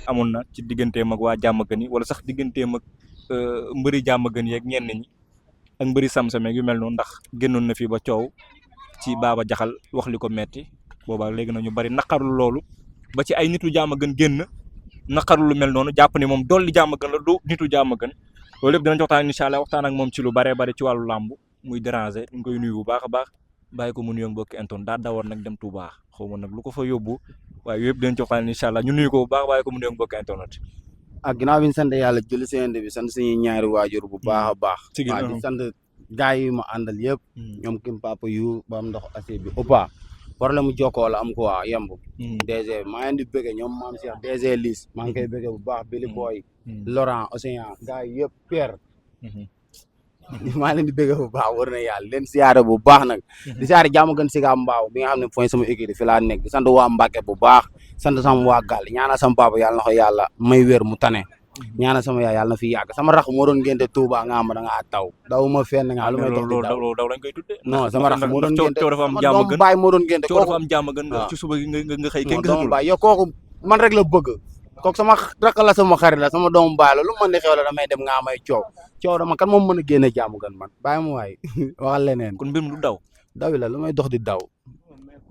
amoon na ci digganteem ak waa Diamaguène yi wala sax digganteem ak mbëri Diamaguène yeeg ñenn ñi ak mbëri Sam-Sam yu mel noonu ndax génnoon na fi ba coow ci Baba Jaxal wax li ko metti boobaa léegi na ñu bari naqarlu loolu ba ci ay nitu Diamaguène génn naqarlu lu mel noonu jàpp ni moom dolli Diamaguène la du nitu Diamaguène loolu lépp dinañ waxtaan incha allah waxtaan ak moom ci lu baree bari ci wàllu làmb muy déranger ñu koy nuyu bu baax a baax bàyyi ko mu nuyoog mbokki inton daa dawoon nag dem Touba xaw ma nag lu ko fa yóbbu waaye yëpp dinañ ci waxtaan incha allah ñu nuyu ko bu baax bàyyi ko mu nuyoog mbokki internet. ak ginnaaw bi ñu sant yàlla julli seen bi sant suñuy ñaari waajur bu baax a baax. waaw di sant gars yi ma àndal yëpp. ñoom kim papa yu ba am ndox assez bi ëppa problème mu jokkoo la am ko waa yemb. DG maa ngi di bëgge ñoom maam Cheikh DG Liss maa ngi koy bëgge bu baax Billy Boy Laurent Océan gars yi yëpp Pierre. maa leen di bëgge bu baax war na yàlla leen siyaare bu baax nag. di siyaare Diamaguène Sicap Mbao bi nga xam ne fooy sama équipe fi laa nekk di sant waa Mbacke bu baax sant sama waa Gàll ñaanal sama papa yàlla na ko yàlla may wér mu tane. ñaanal sama yaay yàlla na fi yàgg sama rax moo doon ngénte Touba nga xam da nga taw daw ma fenn nga lu may dox di daw lañ koy tuddee non sama rax moo doon ngénte coow dafa am sama doom baay moo doon ngénte coow dafa am Diamaguène nga ci suba gi nga xëy kenn doom baay yow kooku man rek la bëgg kooku sama rakk la sama xarit la sama doomu baay la lu mën di xew la damay dem nga may coow dama kan moom mën a génne Diamaguène man bàyyi mu waay waxal leneen kon mbir mi du daw dawi la lu may dox di daw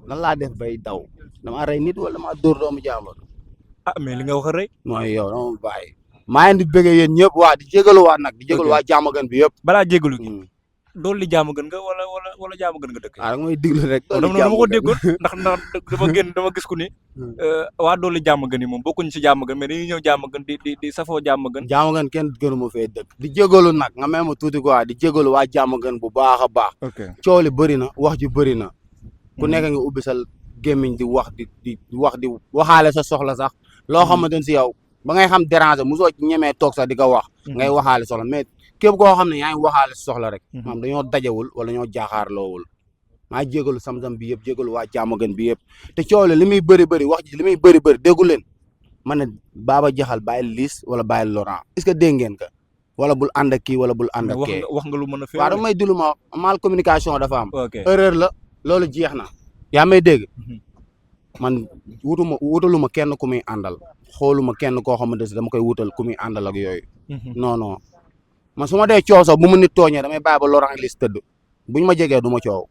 lan laa def bay daw dama rey nit wala dama dóor doomu jàmbur mais li nga wax rëy mooy yow dama bàyyi maa ngi di bëggee yéen ñëpp waa di jégaluwaat nag di jégalu waa Diamaguène bi yëpp balaa jégalu gi dool li Diamaguène nga wala Diamaguène nga dëkk rek mooy diglu rek dama ko déggoon ndax dama gis ku ni waa dool li Diamaguène yi moom bokkuñ ci Diamaguène mais dañuy ñëw Diamaguène di safoo Diamaguène kenn gënu ma fee dëkk di jégalu nag nga may ma tuuti quoi di jégalu waa Diamaguène bu baax a baax coow li bëri na wax ji bëri na ku nekk nga ubbi sa gémmiñ di wax di waxaale sa soxla sax loo xamante ne si yow ba ngay xam déranger mosoo ñemee toog sax di ko wax ngay waxaale soxla mais képp koo xam ne yaa ngi waxaale soxla rek maanaam dañoo dajewul wala ñoo jaaxaarloowul maa jégalu Sam-Sam bi yëpp jégalu waa Diamaguène bi yëpp te coow li muy bëri wax ji li muy bëri déggu leen man ne Baba Jaxal bàyyi Liss wala bàyyi Laurent est-ce que dégg ngeen ka wala bul ànd ak kii wala bul ànd ak kee wax nga lu mën a fee waaw damay dulu ma mal communication dafa am erreur la loolu jeex na yaa may dégg man wutaluma kenn ku muy àndal xooluma kenn koo xamante ne dama koy wutal ku muy àndal ak yooyu non man su ma dee coow sax bu mu nit tooñee damay bàyyi ba Laurent Liss tëdd buñ ma jegee du ma coow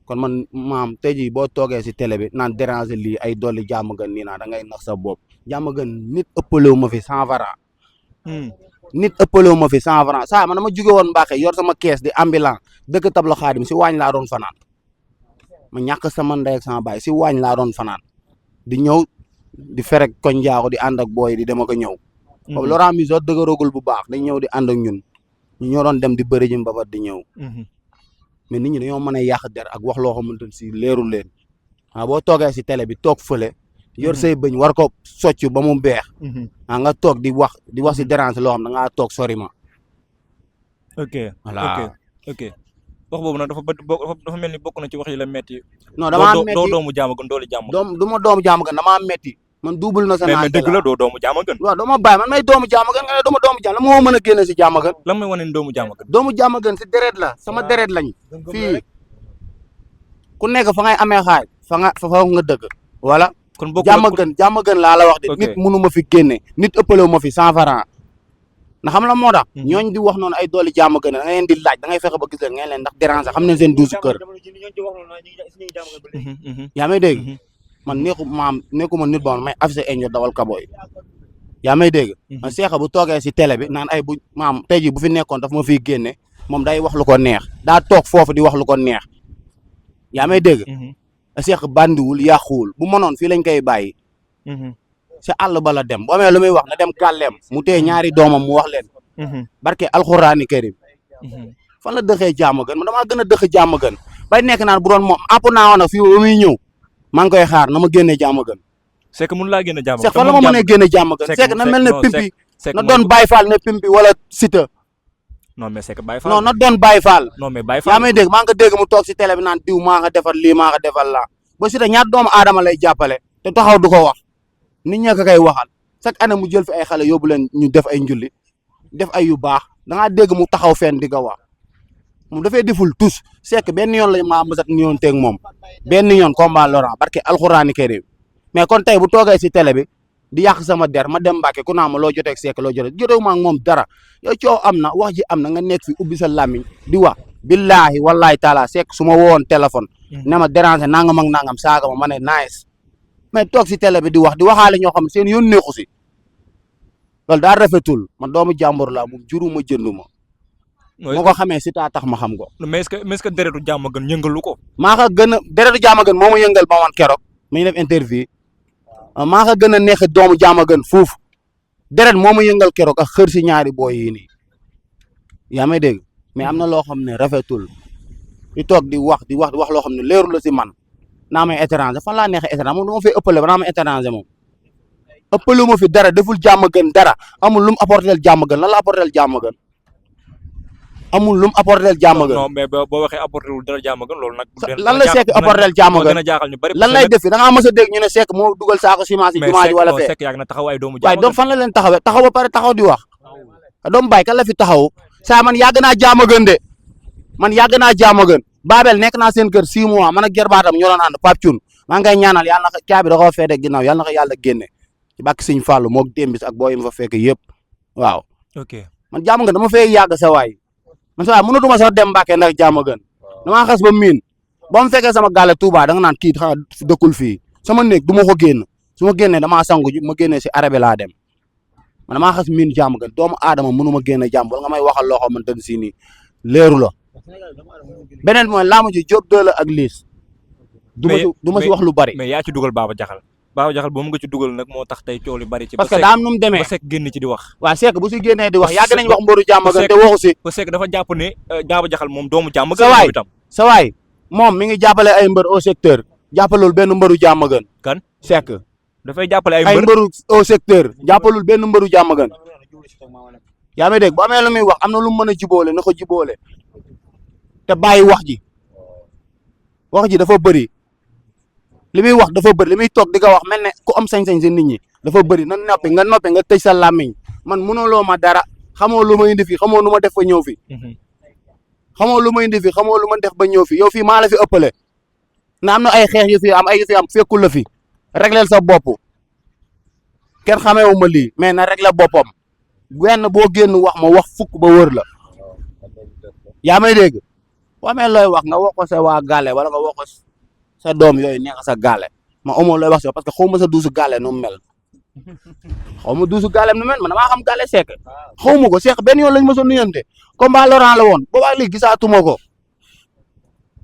kon man maam tey jii boo toogee si télé bi naan déranger lii ay dolli Diamaguène nii naa da ngay nax sa bopp Diamaguène nit ëppalewu ma fi 100 francs nit ëppalewu ma fi 100 francs saa man dama jóge woon Mbàkke yor sama kees di ambulant dëkk tabla xaadim si waañ laa doon fanaan ma ñàkk sama ndey ak sama baay si waañ laa doon fanaan di ñëw di ferek koñ njaago di ànd ak booy di dem ak a ñëw boobu Laurent mi soo dëgëragul bu baax dañ ñëw di ànd ak ñun ñu ñoo doon dem di bëri ji mbabat di ñëw mais nit ñi dañoo mën a yàq der ak wax loo xamante ne si leerul leen waaw boo toogee si télé bi toog fële yor say bëñ war ko socc ba mu beex nga toog di wax si dérange loo xam da ngaa toog sori ma voilà ok wax boobu nag dafa mel ni bokk na ci wax yi la metti non damaa metti doo doomu Diamaguène doole Diamaguène du ma doomu Diamaguène damaa metti man double nationalité mais dëgg la doo doomu Diamaguène waaw doo ma bàyyi man may doomu Diamaguène nga ne doo ma doomu Diamaguène la moo mën a génne si Diamaguène lan may wane ni doomu Diamaguène doomu Diamaguène si deret la sama deret lañ fii ku nekk fa ngay amee xaaj fa nga dëgg voilà kon Diamaguène laa la wax de nit mënu ma fi génne nit ëppalewu ma fi 100 francs na xam la moo tax ñooñ di wax noonu ay dooli Diamaguène da nga leen di laaj da ngay fexe ba gis leen ngeen leen ndax déranger xam ne seen duusu kër yaa may dégg man nekkuma nit bon may affiché enjo dawal kaboy yaa may dégg man seexa bu toogee si télé bi naan ay bu maam tey jii bu fi nekkoon daf ma fiy génne moom day wax lu ko neex daa toog foofu di wax lu ko neex yaa may dégg seex bandiwul yàquwul bu mënoon fii lañ koy bàyyi si àll ba la dem bu amee lu muy wax na dem kàlleem mu téye ñaari doomam mu wax leen barke alxuraani karim fan la dëxee Diamaguène man damaa gën a dëx Diamaguène bay nekk naan bu doon moom àpp naa woon nag fii ba muy ñëw maa ngi koy xaar na ma génnee Diamaguène c'est que mun laa génne Diamaguène c'est fan la ma mënee génne Diamaguène c'est que na mel ne pimpi na doon Baye Fall ne pimpi wala Siteu non mais c'est que Baye Fall non na doon Baye Fall non mais Baye Fall yaa may dégg maa nga dégg mu toog si télé bi naan diw maa nga defal lii maa nga defal laa ba Siteu ñaat doomu aadama lay jàppale te taxaw du ko wax nit ña ko koy waxal chaque année mu jël fi ay xale yóbbu leen ñu def ay njulli def ay yu baax da ngaa dégg mu taxaw fenn di ko wax moom dafay deful tous c'est que benn yoon la maa mësat ni yoon teeg moom benn yoon combat Laurent barke alxuraani karim mais kon tey bu toogee si télé bi di yàq sama der ma dem Mbàkke ku naa ma loo jotee ak Seck loo jotee jotewu ma ak moom dara yow coow am na wax ji am na nga nekk fi ubbi sa làmmiñ di wax billahi wallahi taala Seck su ma woowoon téléphone ne ma déranger nangam ak nangam saaga ma ne nice mais toog si télé bi di waxaale ñoo xam seen yoon neexu si loolu daa rafetul man doomu jàmbur laa moom juruma jënduma moo ko xamee si taa tax ma xam ko. mais est-ce que deretu jàmm gën yëngalu ko. maa ko gën a deretu jàmm gën moo ma yëngal ba man keroog mi ñu def interview maa ko gën a neex doomu jàmm gën fuuf deret moo ma yëngal keroog ak xër si ñaari booy yi nii yaa may dégg mais am na loo xam ne rafetul di toog di wax loo xam ne leerul la si man naa may étranger fan laa neexee étranger moom dama fay ëppale ba naa may étranger moom ëppalu ma fi dara deful jàmm gën dara amul lu mu apporté jàmm gën lan la apporté jàmm gën amul lu mu apporté jàmm gën. non mais boo waxee apporté wul dara jàmm gën loolu nag. lan la Seck apporté jàmm gën lan lay def fi da ngaa mës a dégg ñu ne Seck moo dugal saako ciment si jumaa ji wala fee. mais Seck yàgg na taxaw ay doomu jàmm waaye doom fan la leen taxawee taxaw ba pare taxaw di wax doomu baay kan la fi taxaw saa man yàgg naa jàmm gën de man yàgg naa jàmm gën Babel nekk naa seen kër 6 mois man ak gerbaatam ñoo doon ànd Pape Thioune maa ngay ñaanal yàlla na ko caabi da koo feete ginnaaw yàlla na ko yàlla génne ci bàkk Sëñ Fallu moog démbis ak booy yi fa fekk yëpp waaw. ok man jàmm gën dama fay yàgg sa waay man sa waay mënatuma sax dem Mbàkke ndax jàmm gën damaa xas ba miin ba mu fekkee sama gàlle Touba da nga naan kii xanaa dëkkul fii sama néeg du ma ko génn su ma génnee damaa sangu ji ma génnee si arabe laa dem man damaa xas miin jàmm gën doomu aadama mënu ma génne jàmm wala nga may waxal loo xamante ne si nii leeru la beneen mooy laamu ji Diop 2 la ak Liss du ma si wax lu bari. mais yaa ci dugal Baba Jaxal Baba Jaxal boobu nga ci dugal nag moo tax tey coow li bari ci. parce que daa am nu mu demee ba Seck génn ci di wax. waaw Seck bu si génnee di wax yàgg nañ wax mboru jàmm gën te waxu si. ba Seck dafa jàpp ne Baba Jaxal moom doomu jàmm sa waay sa waay moom mi ngi jàppale ay mbër au secteur jàppalul benn mbëru jàmm gën. kan Seck dafay jàppale ay mbëru au secteur jàppalul benn mbëru jàmm gën. yaa may dégg bu amee lu muy wax am na lu mu mën a jiboole na ko jiboole te bàyyi wax ji dafa bëri li muy wax dafa bëri li muy toog di ko wax mel ne ku am sañ-sañ si nit ñi dafa bëri na noppi nga tëj sa làmmiñ man mënuloo ma dara xamoo lu ma indi fi xamoo lu ma def ba ñëw fi xamoo lu ma indi fi xamoo lu ma def ba ñëw fi yow fii maa la fi ëppale na am na ay xeex yu fi am ay yu fi am fekkul la fi régleel sa bopp kenn xameewu ma lii mais na réglé boppam wenn boo génn wax ma wax fukk ba wër la yaa may dégg boo amee looy wax nga wax ko sa waa gàlle wala nga wax ko sa doom yooyu neex sa gàlle ma amoo looy wax si parce que xaw ma sa duusu gàlle nu mu mel xaw ma duusu gàlle nu mu mel man damaa xam gàlle Seck xaw ma ko Seck benn yoon lañ ma sa nuyante combat Laurent la woon boobaa léegi gisaatuma ko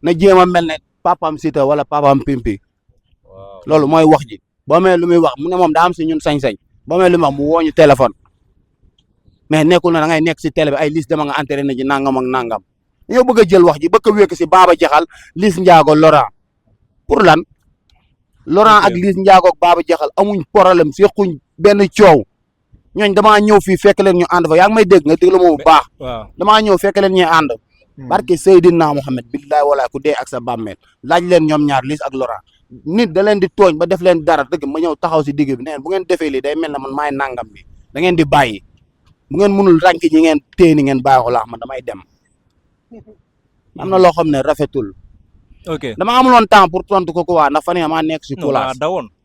na jéem a mel ne papaam Sita wala papaam Pimpi loolu mooy wax ji boo amee lu muy wax mu ne moom daa am si ñun sañ-sañ boo amee lu muy wax mu woo ñu téléphone mais nekkul na da ngay nekk si télé bi ay Liss dama nga entraîné ji nangam ak nangam ñoo bëgg a jël wax ji bëgg a wékk si Baba Jaxal Liss Ndiago Laurent pour lan Laurent ak Liss Ndiago ak Baba Jaxal amuñ problème sequñ benn coow ñooñ damaa ñëw fii fekk leen ñu ànd fa yaa ngi may dégg nga déglu ma bu baax damaa ñëw fekk leen ñuy ànd barke Seydina Mohamed billahi wala ku dee ak sa bàmmeel laaj leen ñoom ñaar Liss ak Laurent nit da leen di tooñ ba def leen dara dëgg ma ñëw taxaw si digg bi neen bu ngeen defee lii day mel ne man maay nangam bi da ngeen di bàyyi bu ngeen mënul rànk ñi ngeen téye ni ngeen bàyyi ko laax man damay dem am na loo xam ne rafetul. ok dama amuloon temps pour tontu ko quoi ndax fan yii maa nekk si. coulage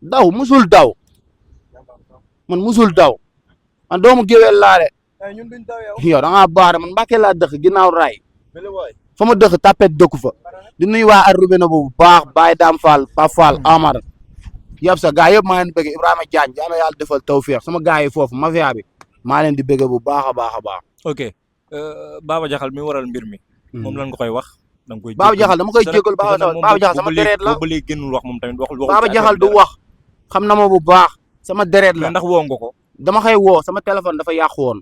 daw musul daw man musul daw man doomu géwél laa de. yow da ngaa baax man Mbàkke laa dëkk ginnaaw raay fa ma dëkk tapet dëkku fa di nuyu waa Arubina bu baax Baye Dame Fall Pape Fall Amar yëpp sa gaa yëpp maa leen di bëgg Ibrahima Diagne yal na yàlla defal tawfeex sama gaa yi foofu mafia bi maa leen di bëgg bu baax a baax a baax. ok Baba Jaxal mi waral mbir mi. moom lan nga koy wax. da nga koy Baba Jaxal dama koy jégalu Baba Jaxal sama deret la ba léegi génnul wax moom tamit waxul Baba Jaxal du wax xam na ma bu baax sama deret la. ndax woo nga ko. dama xëy woo sama téléphone dafa yàqu woon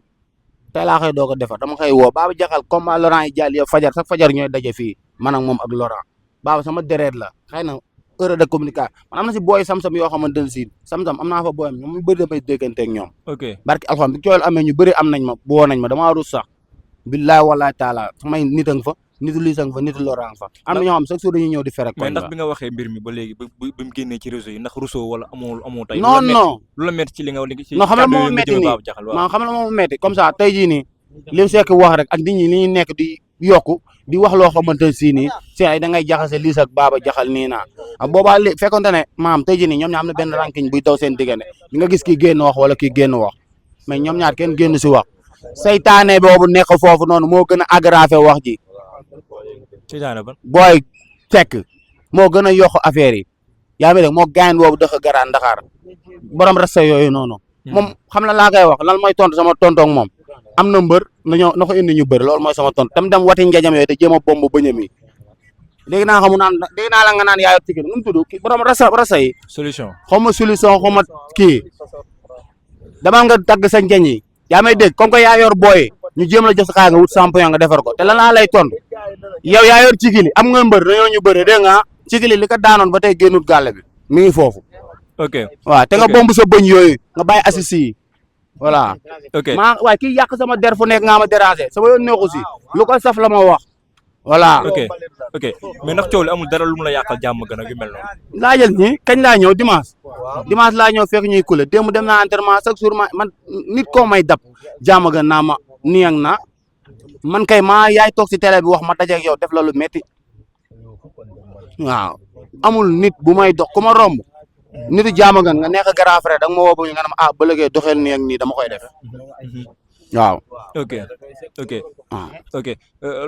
tey laa xëy doo ko defar dama xëy woo Baba Jaxal comme Laurent yi jàll yëpp fajar sax fajar ñooy daje fii man ak moom ak Laurent Baba sama deret la xëy na heure de communication man am na si booy sam-sam yoo xamante ne si sam-sam am naa fa booyam ñoom ñu bëri damay déggante ak ñoom. ok barki alxam bi cooyal amee ñu bëri am nañ ma boo nañ ma damaa rus sax billaay wallaay taala samay nit a nga fa nitu Liss a nga fa nitu Laurent fa am na ñoo xam chaque jour dañuy ñëw di fere. mais ndax bi nga waxee mbir mi ba léegi ba mu génnee ci réseau yi ndax Rousseau wala amoo tey. non non lu la métti ci li nga ci non xam la moo métti nii man xam la moo métti comme ça tey jii nii li mu Seck wax rek ak nit ñi li ñuy nekk di yokku di wax loo xamante si nii si ay da ngay jaxase Liss ak Baba Jaxal nii naa boobaa li fekkonte ne maam tey jii nii ñoom ñoo am na benn ranking buy daw seen diggante di nga gis kii génn wax wala kii génn wax mais ñoom ñaar kenn génn si wax saytaane boobu nekk foofu noonu moo gën a aggravé wax ji. saytaane ban booy fekk moo gën a yokk affaire yi yaa ngi dégg moo gaañ boobu dëkk garaan Dakar borom rasta yooyu noonu. moom xam na laa koy wax lan mooy tontu sama tontoog moom am na mbër na ko indi ñu bëri loolu mooy sama tontu tam dem wati njajam yooyu te jéem a bomb bëñam yi dégg naa xamu naan dégg naa la nga naan yaayot tiki nu mu tudd kii borom rasta yi solution xaw ma solution xaw ma kii dama nga tagg sa njañ yi yaa may dégg comme que yaa yor booy ñu jéem la jox sa xaalis nga wut champion nga defar ko te lan laa lay tontu yow yaa yor cigili am nga mbër dañoo ñu bëre dégg nga cigili li ko daanoon ba tey génnut gàlle bi mi ngi foofu. ok waaw te nga bomb sa bëñ yooyu nga bàyyi assis yi voilà. ok waaye kii yàq sama der fu nekk nga ma déranger sama yoon neexu si lu ko saf la ma wax voilà. ok mais ndax coow li amul dara lu mu la yàqal jàmm gën a yu mel noonu. laajal ñi kañ laa ñëw dimanche laa ñëw fekk ñuy kule démb dem naa entraînement chaque jour man nit koo may dab jàmm gën naa ma nii na man kay yaay toog si télé bi wax ma dajeeg yow def la lu metti waaw amul nit bu may dox ku ma romb nitu jàmm gën nga nekk grand frère da nga ma woo nga ne ma ba léegi doxeel nii ak nii dama koy def waaw. ok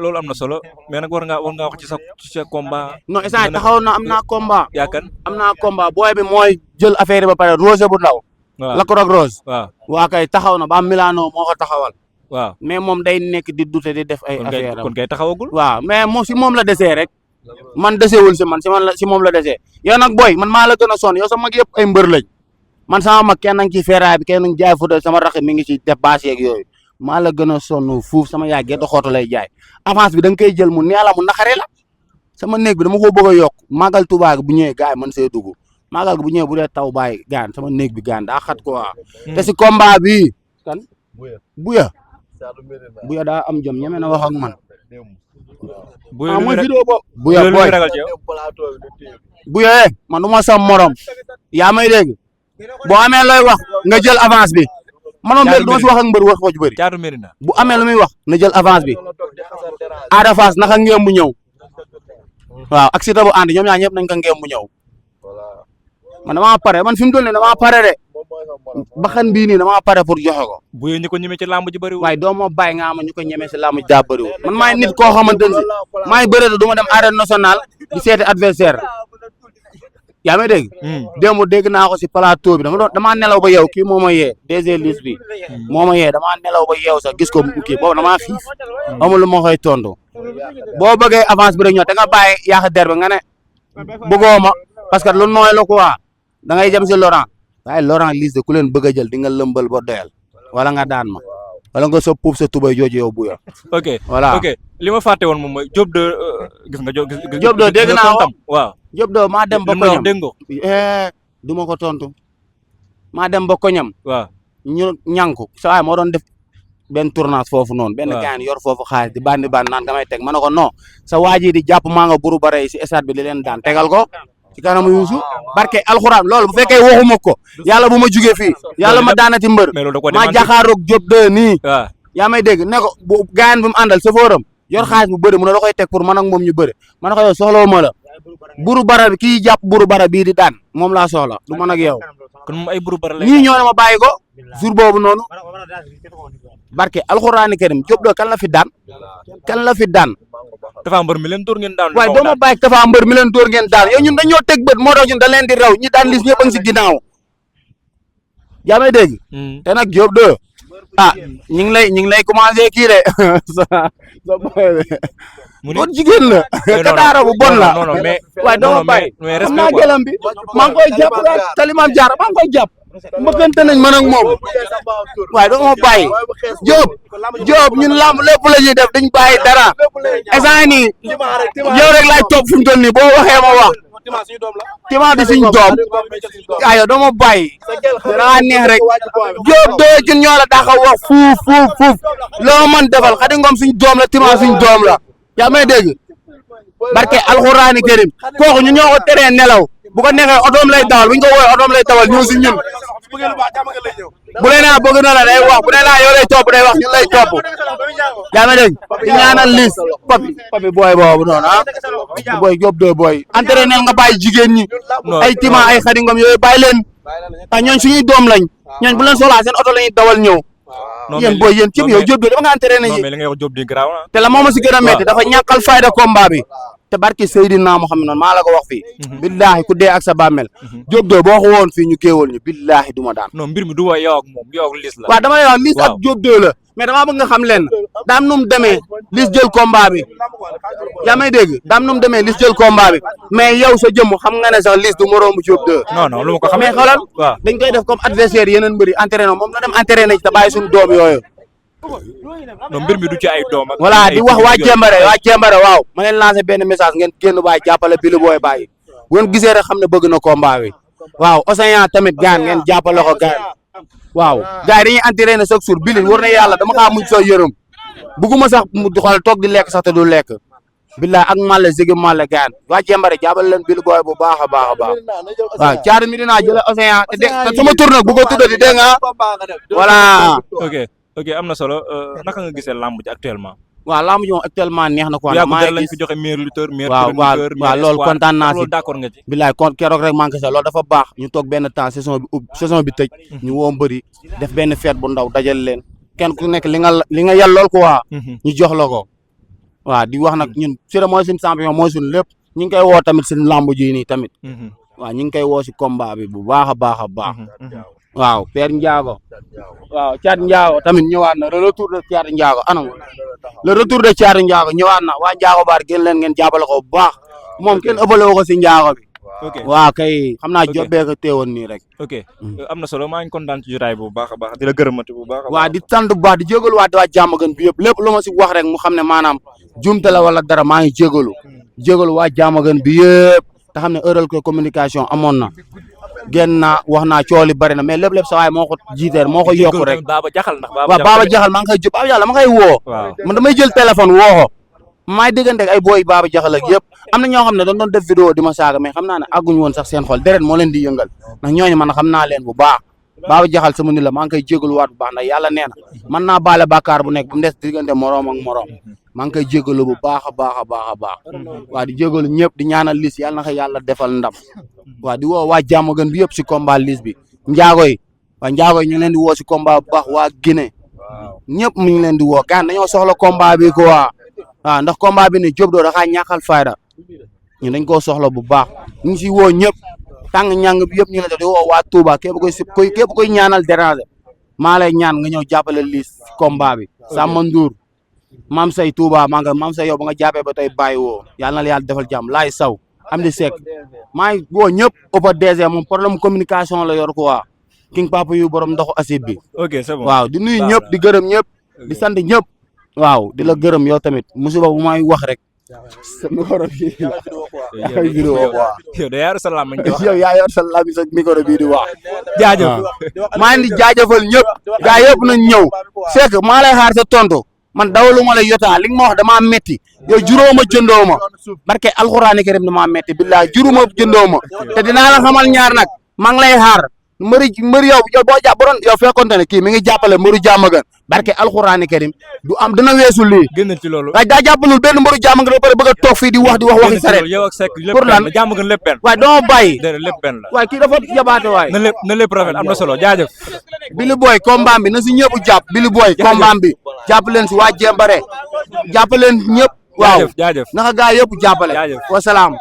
loolu am na solo mais nag war nga wax ci sa combat. non instant taxaw na am naa combat. yaakaar am naa combat booy bi mooy jël affaire yi ba pare rose bu ndaw. waaw la ko rog rose. waaw waa kay taxaw na ba Milano moo ko taxawal. waaw mais moom day nekk di dute di def ay affaire am kon kay taxawagul. waaw mais si moom la desee rek man desewul si man si moom la desee yow nag booy man maa la gën a sonn yow sama mag yëpp ay mbër lañ man sama mag kenn ngi ci feeraay bi kenn ngi jaay futal sama rax mi ngi ci def bâche yeeg yooyu maa la gën a sonn fuuf sama yaay gerte xooto lay jaay avance bi da nga koy jël mu neela mu naxare la sama néeg bi dama ko bëgg a yokk màggal Tuubaa bu ñëwee gars yi man see dugg màggal bu ñëwee bu dee taw bàyyi gaan sama néeg bi gaan daa xat quoi. te si combat bi kan buya daa am jom ñeme na wax ak man. mooy vidéo boobu buya booy buya man du ma sam morom yaa may dégg boo amee looy wax nga jël avance bi manoon léegi du ma si wax ak mbër wax ju bëri bu amee lu muy wax na jël avance bi Ada Fass naka ngeen mu ñëw waaw ak Siteu bu ànd ñoom ñaar ñëpp nañ ko ngeen mu ñëw man damaa pare man fi mu toll nii damaa pare de baxan bii nii damaa pare pour joxe ko. bu ñu ko ñemee ci làmb ji bëriwul. waaye doo ma bàyyi nga xam ñu ko ñemee si làmb ji daa bëriwul man maay nit koo xamante ne si maay bëre du ma dem arène nationale di seeti adversaire yaa may dégg. démb dégg naa ko si plateau bi damaa nelaw ba yeew kii moo ma yee DG Liss bi moo ma yee damaa nelaw ba yeew sax gis ko kii boobu damaa fiif amul lu ma koy tontu boo bëggee avance bi rek ñëw te nga bàyyi yaax der ba nga ne bëggoo ma parce que lu nooy la quoi da ngay jëm si Laurent waaye Laurent Liss de ku leen bëgg a jël di nga lëmbal ba doyal wala nga daan ma wala nga sa puub sa tubay jooju yow buya. ok voilà ok li ma fàtte woon moom mooy Diop de gis nga Diop de dégg naa ko waaw Diop de maa dem ba koñam dégg nga du ma ko tontu maa dem ba koñam waaw ñu ñànku sa waay moo doon def benn tournage foofu noonu benn gaan yor foofu xaalis di bandi naan damay teg ma ne ko non sa waa ji di jàpp maa nga buru bare si stade bi di leen daan tegal ko ci kanamu Youssou barke alxuraan loolu bu fekkee waxuma ko yàlla bu ma jugee fii yàlla ma daanati mbër maa jaxaaroog Diop de nii yaa may dégg ne ko bu gaan bi mu àndal sa fooram yor xaalis bu bëri mu ne da koy teg pour man ak moom ñu bëri ma ne ko yow soxla ma la buru bara bi kii jàpp buru bara bii di daan moom laa soxla du man ak yow kon moom ay buru bara la ñii ñoo ne ma bàyyi ko jour boobu noonu barke alxuraani karim Diop de kan la fi daan Tapha Mbeur mi leen dóor ngeen daan waaye doo ma bàyyi Tapha Mbeur mi leen dóor ngeen daan yow ñun dañoo teg bët moo tax ñun da leen di raw ñi daan Liss ñëpp a ngi si ginnaaw yaa may dégg te nag Diop de ñu ngi lay commencé kii de sa bon jigéen la te daara bu bon la waaye doo ma bàyyi xam naa gelam bi maa ngi koy jàpp talimaam jaar maa ngi koy jàpp mbëkkante nañ man ak moom waaye doo ma bàyyi Diop ñun lamb lépp la ñuy def dañ bàyyi dara instant nii yow rek laay topp fi mu toll nii boo waxee ma wax Tima di suñ doom ayo doo ma bàyyi dangaa neex rek Diop de ñun ñoo la daxa wax fuuf loo man defal Khady Ngom suñ doom la Tima suñ doom la yaa may dégg barke alxuraani karim kooku ñu ñoo ko teree nelaw bu ko neexee otoom lay dawal bu ñu ko woowee otoom lay dawal ñëw si ñun bu leen naa bëgg na la day wax bu ne laa yow lay topp day wax ñun lay topp yaa ma dégg di ñaanal Liss papi booy boobu noonu booy Diop de booy entraîné nga bàyyi jigéen ñi ay Tima ay Khady Ngom yooyu bàyyi leen ah ñooñ suñuy doom lañ ñooñ bu leen soxlaa seen oto la ñuy dawal ñëw yéen booy yéen ci yow Diop dafa nga entraîné non mais li ngay wax Diop di garaaw na te la mooma si gën a métti dafa ñàkkal fayda combat bi te barki Seydina Muhammad noonu maa la ko wax fii billaahi ku dee ak sa bàmmeel Diop doo boo ko woon fii ñu kéewal ñu billaahi du ma daan non mbir mi du wa yow ak moom yow ak Liss la waaw dama lay wax Liss ak Diop doo la mais damaa bëgg nga xam leen daam nu mu demee Liss jël combat bi yaa may dégg daam nu mu demee Liss jël combat bi mais yow sa jëmm xam nga ne sax Liss du moroomu Diop doo non non lu ma ko xam mais xoolal dañ koy def comme adversaire yeneen mbëri entraîné moom na dem entraîné ci te bàyyi suñu doom yooyu non mbir mi du ci ay doom ak voilà di wax waa Jembare waaw ma leen lancé benn message ngeen génn bàyyi jàppale Billy Boy bàyyi bu ngeen gisee rek xam ne bëgg na combat bi waaw Océan tamit gaan ngeen jàppale ko gaan waaw gars yi dañuy entraîné chaque jour Billy war na yàlla dama xaa mujj soo yërëm bugguma sax mu xool toog di lekk sax te du lekk billaay ak Malle Ziggy Malle gaan waa Jembare jàppale leen Billy Boy bu baax a baax a baax waaw caari mi dinaa jële Océan te sama tour nag bu ko tuddati dégg nga voilà ok am na solo naka nga gisee lamb ji actuellement. waaw lamb ji moom actuellement neex na quoi. maa ngi lañ fi joxe meilleur lutteur meilleur chroniqueur waaw loolu kontaan naa si loolu d'accord nga ci. bilaay kon keroog rek manqué sa loolu dafa baax ñu toog benn temps saison bi tëj. ñu woo mbëri def benn fête bu ndaw dajal leen kenn ku nekk li nga yal lool quoi. ñu jox la ko. waaw di wax nag ñun Siteu mooy suñu champion mooy suñu lépp ñu ngi koy woo tamit suñu lamb ji nii tamit. waaw ñu ngi koy woo si combat bi bu baax a baax a baax. waaw Père Ndiago waaw Thiat Ndiago tamit ñëwaat na le retour de Thiat Ndiago anam le retour de Thiat Ndiago ñëwaat na waa Ndiago baar gën leen ngeen jàppale ko bu baax moom kenn ëppale ko si Ndiago bi. ok waaw kay xam naa jobbee ko teewoon nii rek. ok am na solo maa ngi kontaan ci jotaay bu baax a baax di la gërëmati bu baax. waaw di sant bu baax di jégalu waa Diamaguène bi yëpp lépp lu ma si wax rek mu xam ne maanaam jumte la wala dara maa ngi jégalu waa Diamaguène bi yëpp te xam ne heureusement que communication amoon na. génn naa wax naa cooli bari na mais lépp sa waay moo ko jiiteer moo ko yokku rek Baba Jaxal ndax Baba Jaxal maa ngi koy jub yàlla ma koy woo man damay jël téléphone woo ko maay déggante ak ay booy Baba Jaxal ak yëpp am na ñoo xam ne dañ doon def vidéo di ma saaga mais xam naa ne àgguñ woon sax seen xol deret moo leen di yëngal ndax ñooñu man xam naa leen bu baax Baba Jaxal sama nit la maa ngi koy jégalu waat bu baax ndax yàlla nee na mën naa baale bàkkaar bu nekk bu mu des diggante moroom ak moroom maa ngi koy jégalu bu baax a baax a baax a baax waa di jégalu ñëpp di ñaanal Liss yàlla na ko yàlla defal ndam waa di woo waa Diamaguène bi yëpp si combat Liss bi njaago yi waa njaago yi ñu leen di woo si combat bu baax waa Guinée ñëpp mu ngi leen di woo gaan dañoo soxla combat bi quoi waaw ndax combat bi ne Diop doo daxaa ñàkkal fayda ñu dañ koo soxla bu baax ñu ngi si woo ñëpp tàng ñàng bi yëpp ñu leen di woo waa Touba képp koy ñaanal déranger maa lay ñaan nga ñëw jàppale Liss si combat bi Samba Ndour Mam Say Touba maa nga Mam Say yow ba nga jàppee ba tey bàyyi woo yàlla na la yàlla defal jàmm laay saw am di sekk maa ngi woo ñëpp ëppa DG moom problème communication la yor quoi King Papa yu borom ndoxu acide bi ok c'est bon waaw di nuyu ñëpp di gërëm ñëpp di sant ñëpp waaw di la gërëm yow tamit musiba bu may wax rek sa micro bi yaa koy vidéo quoi yow da yaa yor sa làmmiñ di wax yow yaa yor sa làmmiñ sa micro bii di wax jaajëf maa ngi di jaajëfal ñëpp gaa yëpp nañ ñëw fekk maa lay xaar sa tontu man dawalu ma la yotaa li nga ma wax damaa metti yow juróoma jëndoo ma barke alxuraani karim damaa metti billahi juróoma jëndoo ma te dinaa la xamal ñaar nag maa ngi lay xaar mbëri yow boo jàpp boron yow fekkonte ne kii mi ngi jàppale mbëru Diamaguène barke alxuraani karim du am dina weesu lii génn ci loolu waaye daa jàppalul benn mbëru Diamaguène ba pare bëgg a toog fii di wax waxi saret yow ak Seck lépp pour lan Diamaguène lépp benn waaye doo bàyyi lépp benn la waaye kii dafa yabaate waaye na lépp rafet am na solo jaajëf Billy Boy combat bi na si ñëpp jàpp Billy Boy combat bi jàpp leen si waa Jembare jàpp leen ñëpp waaw jaajëf naka gaa yëpp jàppale wasalaam